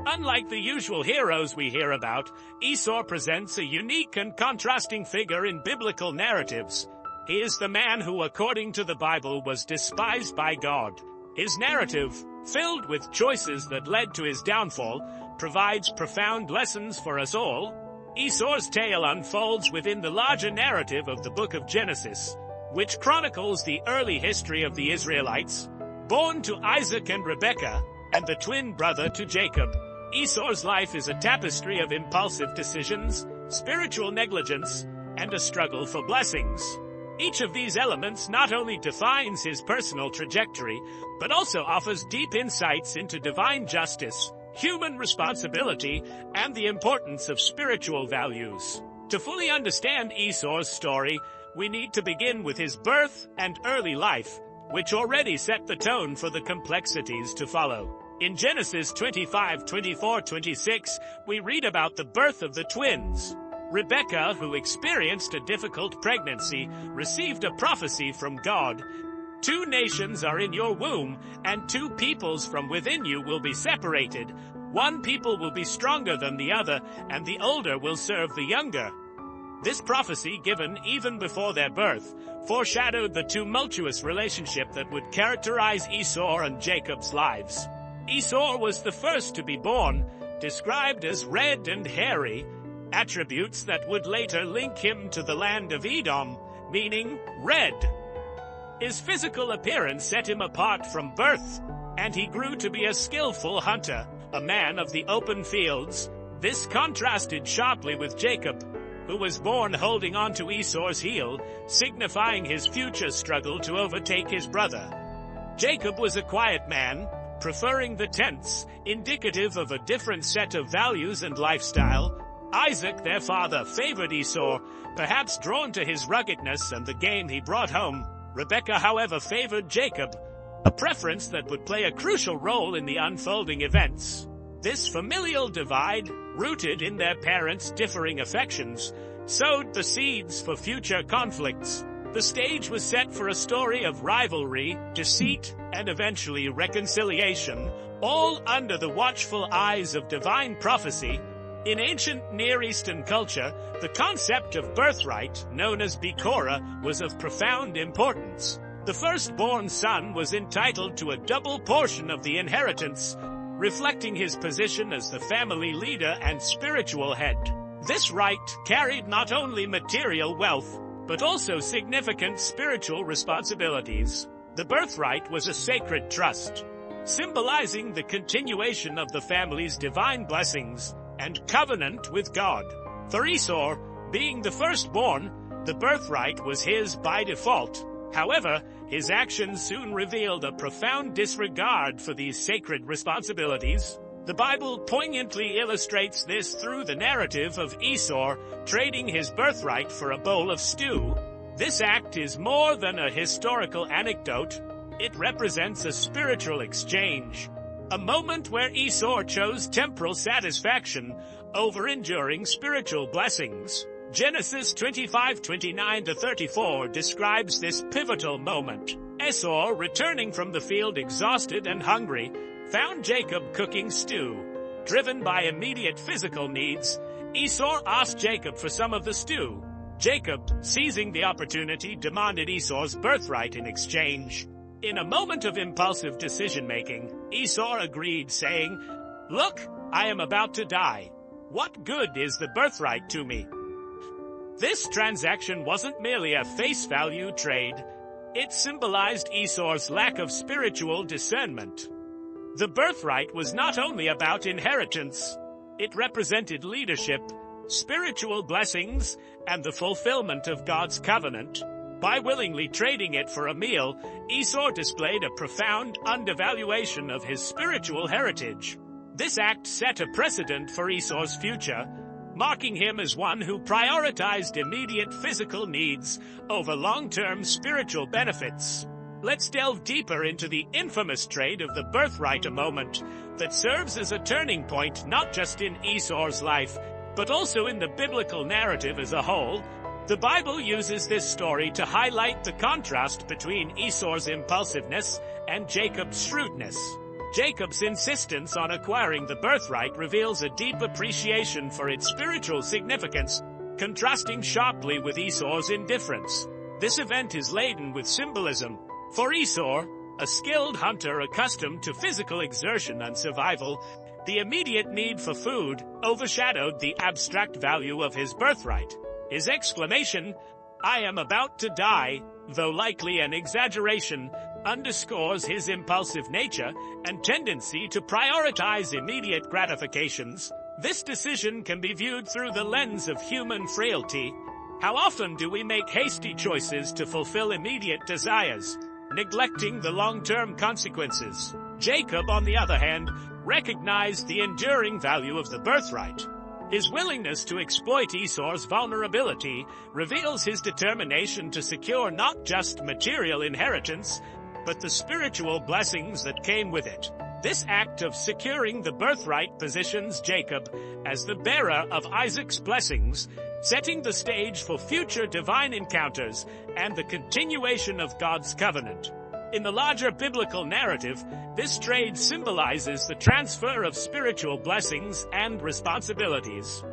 Unlike the usual heroes we hear about, Esau presents a unique and contrasting figure in biblical narratives. He is the man who, according to the Bible, was despised by God. His narrative, filled with choices that led to his downfall, provides profound lessons for us all. Esau's tale unfolds within the larger narrative of the book of Genesis, which chronicles the early history of the Israelites. Born to Isaac and Rebekah, and the twin brother to Jacob, Esau's life is a tapestry of impulsive decisions, spiritual negligence, and a struggle for blessings. Each of these elements not only defines his personal trajectory, but also offers deep insights into divine justice, human responsibility, and the importance of spiritual values. To fully understand Esau's story, we need to begin with his birth and early life, which already set the tone for the complexities to follow. In Genesis 25:24-26, we read about the birth of the twins. Rebekah, who experienced a difficult pregnancy, received a prophecy from God. 2 nations are in your womb, and 2 peoples from within you will be separated. 1 people will be stronger than the other, and the older will serve the younger. This prophecy, given even before their birth, foreshadowed the tumultuous relationship that would characterize Esau and Jacob's lives. Esau was the first to be born, described as red and hairy, attributes that would later link him to the land of Edom, meaning red. His physical appearance set him apart from birth, and he grew to be a skillful hunter, a man of the open fields. This contrasted sharply with Jacob, who was born holding on to Esau's heel, signifying his future struggle to overtake his brother. Jacob was a quiet man, preferring the tents, indicative of a different set of values and lifestyle. Isaac, their father, favored Esau, perhaps drawn to his ruggedness and the game he brought home. Rebekah, however, favored Jacob, a preference that would play a crucial role in the unfolding events. This familial divide, rooted in their parents' differing affections, sowed the seeds for future conflicts. The stage was set for a story of rivalry, deceit, and eventually reconciliation, all under the watchful eyes of divine prophecy. In ancient Near Eastern culture, the concept of birthright, known as Bikorah, was of profound importance. The firstborn son was entitled to a double portion of the inheritance, reflecting his position as the family leader and spiritual head. This right carried not only material wealth, but also significant spiritual responsibilities. The birthright was a sacred trust, symbolizing the continuation of the family's divine blessings and covenant with God. For Esau, being the firstborn, the birthright was his by default. However, his actions soon revealed a profound disregard for these sacred responsibilities. The Bible poignantly illustrates this through the narrative of Esau trading his birthright for a bowl of stew. This act is more than a historical anecdote. It represents a spiritual exchange, a moment where Esau chose temporal satisfaction over enduring spiritual blessings. Genesis 25:29-34 describes this pivotal moment. Esau, returning from the field exhausted and hungry, found Jacob cooking stew. Driven by immediate physical needs, Esau asked Jacob for some of the stew. Jacob, seizing the opportunity, demanded Esau's birthright in exchange. In a moment of impulsive decision-making, Esau agreed, saying, "Look, I am about to die. What good is the birthright to me?" This transaction wasn't merely a face-value trade. It symbolized Esau's lack of spiritual discernment. The birthright was not only about inheritance. It represented leadership, spiritual blessings, and the fulfillment of God's covenant. By willingly trading it for a meal, Esau displayed a profound undervaluation of his spiritual heritage. This act set a precedent for Esau's future, marking him as one who prioritized immediate physical needs over long-term spiritual benefits. Let's delve deeper into the infamous trade of the birthright, a moment that serves as a turning point not just in Esau's life, but also in the biblical narrative as a whole. The Bible uses this story to highlight the contrast between Esau's impulsiveness and Jacob's shrewdness. Jacob's insistence on acquiring the birthright reveals a deep appreciation for its spiritual significance, contrasting sharply with Esau's indifference. This event is laden with symbolism. For Esau, a skilled hunter accustomed to physical exertion and survival, the immediate need for food overshadowed the abstract value of his birthright. His exclamation, "I am about to die," though likely an exaggeration, underscores his impulsive nature and tendency to prioritize immediate gratifications. This decision can be viewed through the lens of human frailty. How often do we make hasty choices to fulfill immediate desires, neglecting the long-term consequences? Jacob, on the other hand, recognized the enduring value of the birthright. His willingness to exploit Esau's vulnerability reveals his determination to secure not just material inheritance, but the spiritual blessings that came with it. This act of securing the birthright positions Jacob as the bearer of Isaac's blessings, setting the stage for future divine encounters and the continuation of God's covenant. In the larger biblical narrative, this trade symbolizes the transfer of spiritual blessings and responsibilities.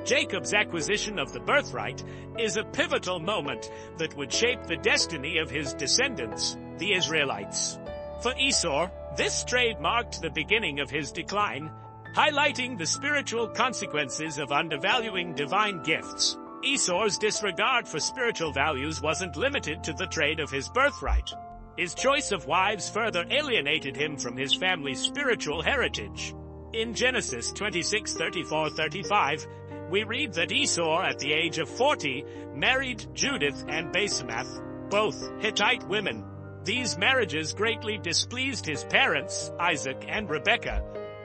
Jacob's acquisition of the birthright is a pivotal moment that would shape the destiny of his descendants, the Israelites. For Esau, this trade marked the beginning of his decline, highlighting the spiritual consequences of undervaluing divine gifts. Esau's disregard for spiritual values wasn't limited to the trade of his birthright. His choice of wives further alienated him from his family's spiritual heritage. In Genesis 26:34-35, we read that Esau, at the age of 40, married Judith and Basemath, both Hittite women. These marriages greatly displeased his parents, Isaac and Rebekah,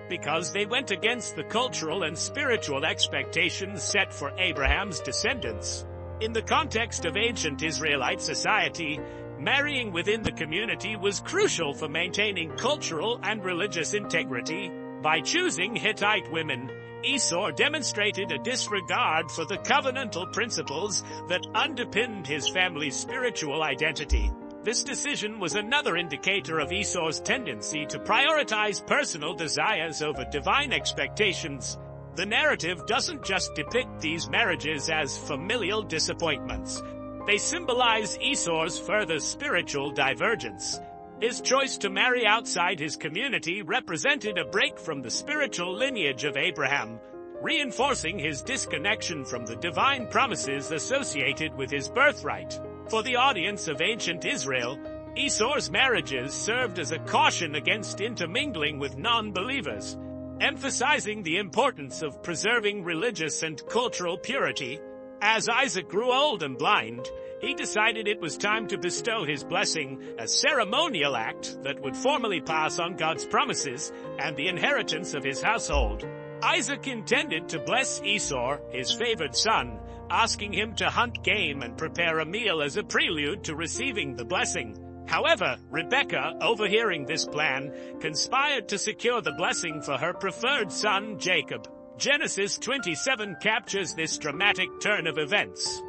because they went against the cultural and spiritual expectations set for Abraham's descendants. In the context of ancient Israelite society, marrying within the community was crucial for maintaining cultural and religious integrity. By choosing Hittite women, Esau demonstrated a disregard for the covenantal principles that underpinned his family's spiritual identity. This decision was another indicator of Esau's tendency to prioritize personal desires over divine expectations. The narrative doesn't just depict these marriages as familial disappointments. They symbolize Esau's further spiritual divergence. His choice to marry outside his community represented a break from the spiritual lineage of Abraham, reinforcing his disconnection from the divine promises associated with his birthright. For the audience of ancient Israel, Esau's marriages served as a caution against intermingling with non-believers, emphasizing the importance of preserving religious and cultural purity. As Isaac grew old and blind, he decided it was time to bestow his blessing, a ceremonial act that would formally pass on God's promises and the inheritance of his household. Isaac intended to bless Esau, his favored son, asking him to hunt game and prepare a meal as a prelude to receiving the blessing. However, Rebekah, overhearing this plan, conspired to secure the blessing for her preferred son, Jacob. Genesis 27 captures this dramatic turn of events.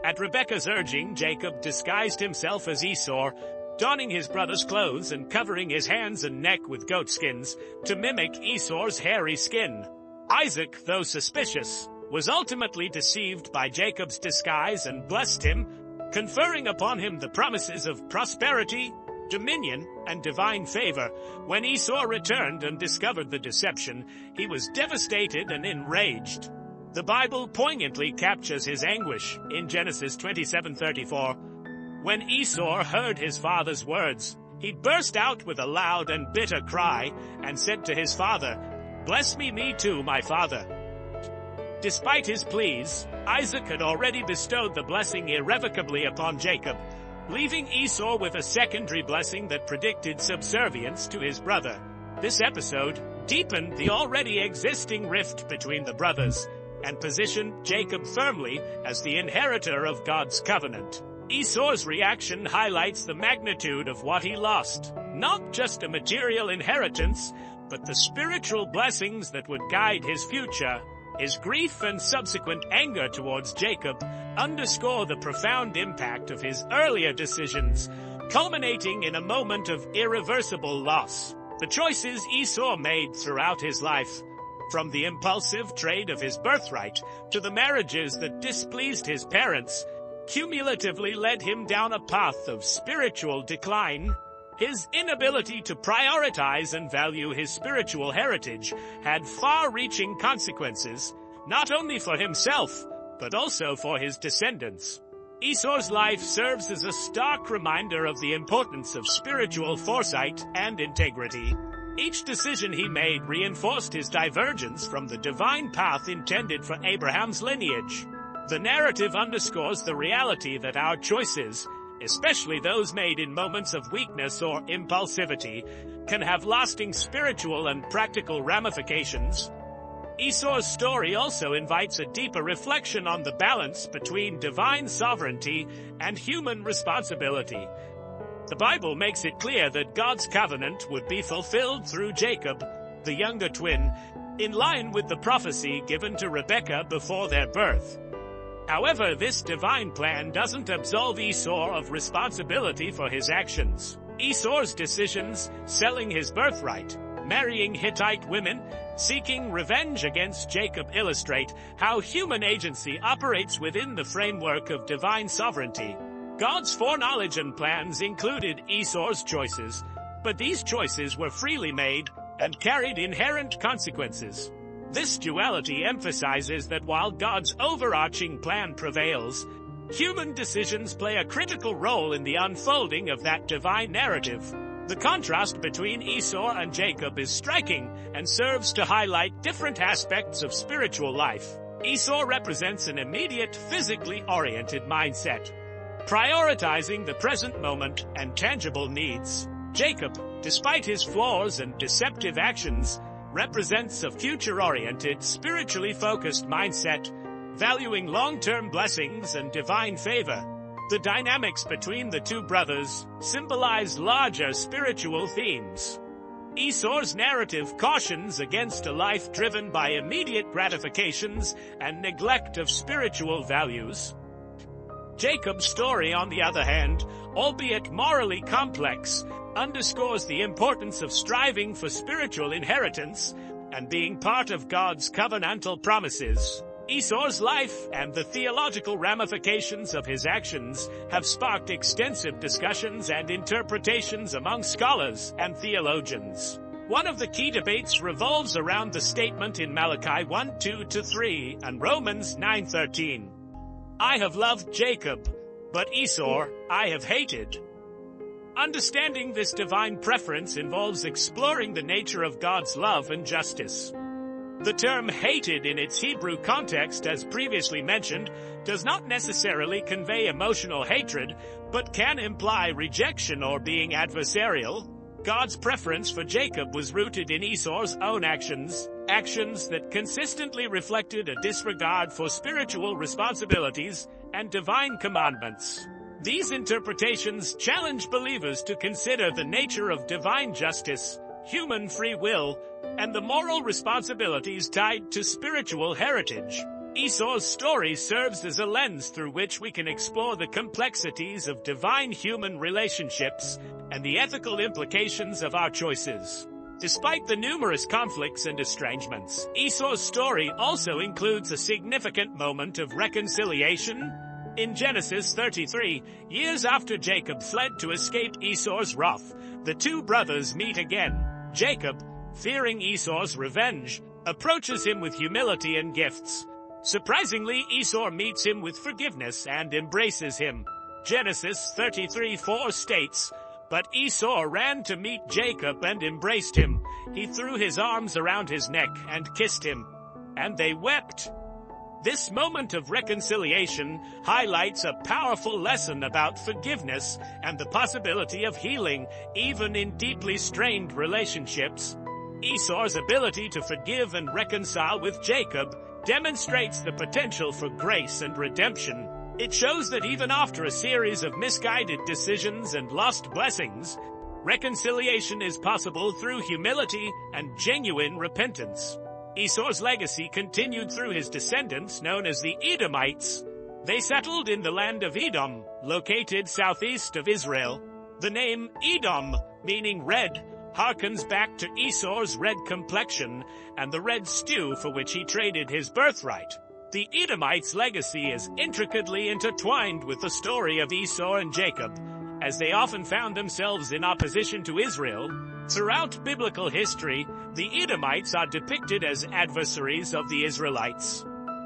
At Rebekah's urging, Jacob disguised himself as Esau, donning his brother's clothes and covering his hands and neck with goatskins to mimic Esau's hairy skin. Isaac, though suspicious, was ultimately deceived by Jacob's disguise and blessed him, conferring upon him the promises of prosperity, dominion, and divine favor. When Esau returned and discovered the deception, he was devastated and enraged. The Bible poignantly captures his anguish in Genesis 27:34. When Esau heard his father's words, he burst out with a loud and bitter cry and said to his father, "Bless me too, my father." Despite his pleas, Isaac had already bestowed the blessing irrevocably upon Jacob, leaving Esau with a secondary blessing that predicted subservience to his brother. This episode deepened the already existing rift between the brothers and positioned Jacob firmly as the inheritor of God's covenant. Esau's reaction highlights the magnitude of what he lost, not just a material inheritance, but the spiritual blessings that would guide his future. His grief and subsequent anger towards Jacob underscore the profound impact of his earlier decisions, culminating in a moment of irreversible loss. The choices Esau made throughout his life, from the impulsive trade of his birthright to the marriages that displeased his parents, cumulatively led him down a path of spiritual decline. His inability to prioritize and value his spiritual heritage had far-reaching consequences, not only for himself, but also for his descendants. Esau's life serves as a stark reminder of the importance of spiritual foresight and integrity. Each decision he made reinforced his divergence from the divine path intended for Abraham's lineage. The narrative underscores the reality that our choices, especially those made in moments of weakness or impulsivity, can have lasting spiritual and practical ramifications. Esau's story also invites a deeper reflection on the balance between divine sovereignty and human responsibility. The Bible makes it clear that God's covenant would be fulfilled through Jacob, the younger twin, in line with the prophecy given to Rebekah before their birth. However, this divine plan doesn't absolve Esau of responsibility for his actions. Esau's decisions, selling his birthright, marrying Hittite women, seeking revenge against Jacob, illustrate how human agency operates within the framework of divine sovereignty. God's foreknowledge and plans included Esau's choices, but these choices were freely made and carried inherent consequences. This duality emphasizes that while God's overarching plan prevails, human decisions play a critical role in the unfolding of that divine narrative. The contrast between Esau and Jacob is striking and serves to highlight different aspects of spiritual life. Esau represents an immediate, physically oriented mindset, prioritizing the present moment and tangible needs. Jacob, despite his flaws and deceptive actions, represents a future-oriented, spiritually focused mindset, valuing long-term blessings and divine favor. The dynamics between the two brothers symbolize larger spiritual themes. Esau's narrative cautions against a life driven by immediate gratifications and neglect of spiritual values. Jacob's story, on the other hand, albeit morally complex, underscores the importance of striving for spiritual inheritance and being part of God's covenantal promises. Esau's life and the theological ramifications of his actions have sparked extensive discussions and interpretations among scholars and theologians. One of the key debates revolves around the statement in Malachi 1:2-3 and Romans 9:13. I have loved Jacob, but Esau I have hated. Understanding this divine preference involves exploring the nature of God's love and justice. The term hated in its Hebrew context, as previously mentioned, does not necessarily convey emotional hatred, but can imply rejection or being adversarial. God's preference for Jacob was rooted in Esau's own actions that consistently reflected a disregard for spiritual responsibilities and divine commandments. These interpretations challenge believers to consider the nature of divine justice, human free will, and the moral responsibilities tied to spiritual heritage. Esau's story serves as a lens through which we can explore the complexities of divine human relationships and the ethical implications of our choices. Despite the numerous conflicts and estrangements, Esau's story also includes a significant moment of reconciliation. In Genesis 33, years after Jacob fled to escape Esau's wrath, the two brothers meet again. Jacob, fearing Esau's revenge, approaches him with humility and gifts. Surprisingly, Esau meets him with forgiveness and embraces him. Genesis 33:4 states, But Esau ran to meet Jacob and embraced him. He threw his arms around his neck and kissed him. And they wept. This moment of reconciliation highlights a powerful lesson about forgiveness and the possibility of healing, even in deeply strained relationships. Esau's ability to forgive and reconcile with Jacob demonstrates the potential for grace and redemption. It shows that even after a series of misguided decisions and lost blessings, reconciliation is possible through humility and genuine repentance. Esau's legacy continued through his descendants, known as the Edomites. They settled in the land of Edom, located southeast of Israel. The name Edom, meaning red, harkens back to Esau's red complexion and the red stew for which he traded his birthright. The Edomites' legacy is intricately intertwined with the story of Esau and Jacob, as they often found themselves in opposition to Israel. Throughout biblical history, the Edomites are depicted as adversaries of the Israelites.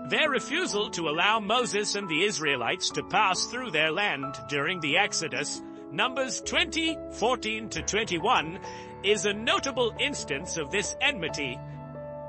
Their refusal to allow Moses and the Israelites to pass through their land during the Exodus, Numbers 20:14-21, is a notable instance of this enmity.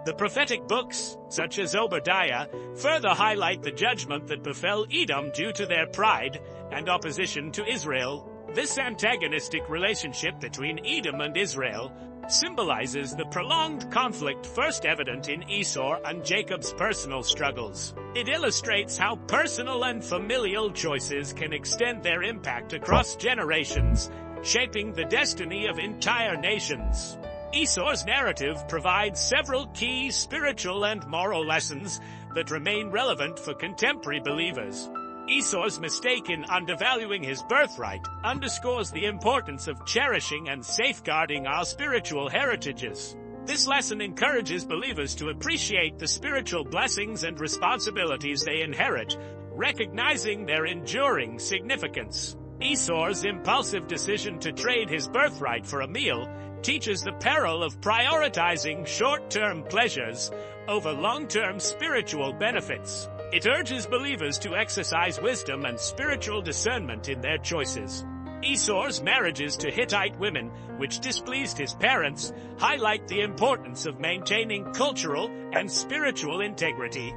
The prophetic books, such as Obadiah, further highlight the judgment that befell Edom due to their pride and opposition to Israel. This antagonistic relationship between Edom and Israel symbolizes the prolonged conflict first evident in Esau and Jacob's personal struggles. It illustrates how personal and familial choices can extend their impact across generations, shaping the destiny of entire nations. Esau's narrative provides several key spiritual and moral lessons that remain relevant for contemporary believers. Esau's mistake in undervaluing his birthright underscores the importance of cherishing and safeguarding our spiritual heritages. This lesson encourages believers to appreciate the spiritual blessings and responsibilities they inherit, recognizing their enduring significance. Esau's impulsive decision to trade his birthright for a meal teaches the peril of prioritizing short-term pleasures over long-term spiritual benefits. It urges believers to exercise wisdom and spiritual discernment in their choices. Esau's marriages to Hittite women, which displeased his parents, highlight the importance of maintaining cultural and spiritual integrity.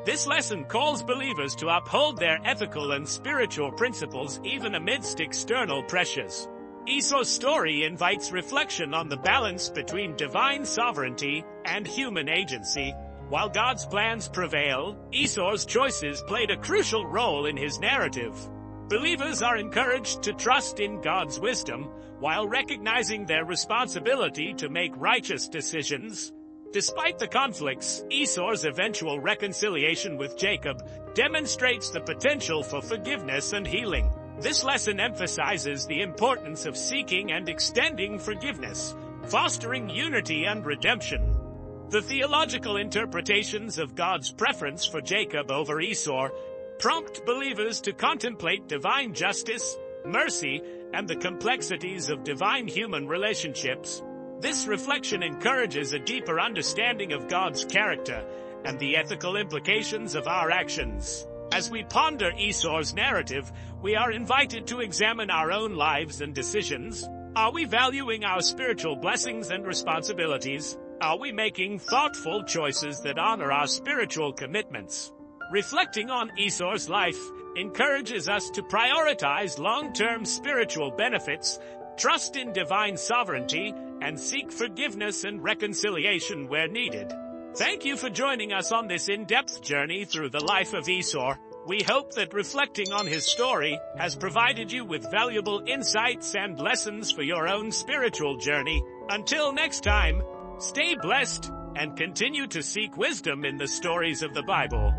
This lesson calls believers to uphold their ethical and spiritual principles even amidst external pressures. Esau's story invites reflection on the balance between divine sovereignty and human agency. While God's plans prevail, Esau's choices played a crucial role in his narrative. Believers are encouraged to trust in God's wisdom while recognizing their responsibility to make righteous decisions. Despite the conflicts, Esau's eventual reconciliation with Jacob demonstrates the potential for forgiveness and healing. This lesson emphasizes the importance of seeking and extending forgiveness, fostering unity and redemption. The theological interpretations of God's preference for Jacob over Esau prompt believers to contemplate divine justice, mercy, and the complexities of divine human relationships. This reflection encourages a deeper understanding of God's character and the ethical implications of our actions. As we ponder Esau's narrative, we are invited to examine our own lives and decisions. Are we valuing our spiritual blessings and responsibilities? Are we making thoughtful choices that honor our spiritual commitments? Reflecting on Esau's life encourages us to prioritize long-term spiritual benefits, trust in divine sovereignty, and seek forgiveness and reconciliation where needed. Thank you for joining us on this in-depth journey through the life of Esau. We hope that reflecting on his story has provided you with valuable insights and lessons for your own spiritual journey. Until next time, stay blessed and continue to seek wisdom in the stories of the Bible.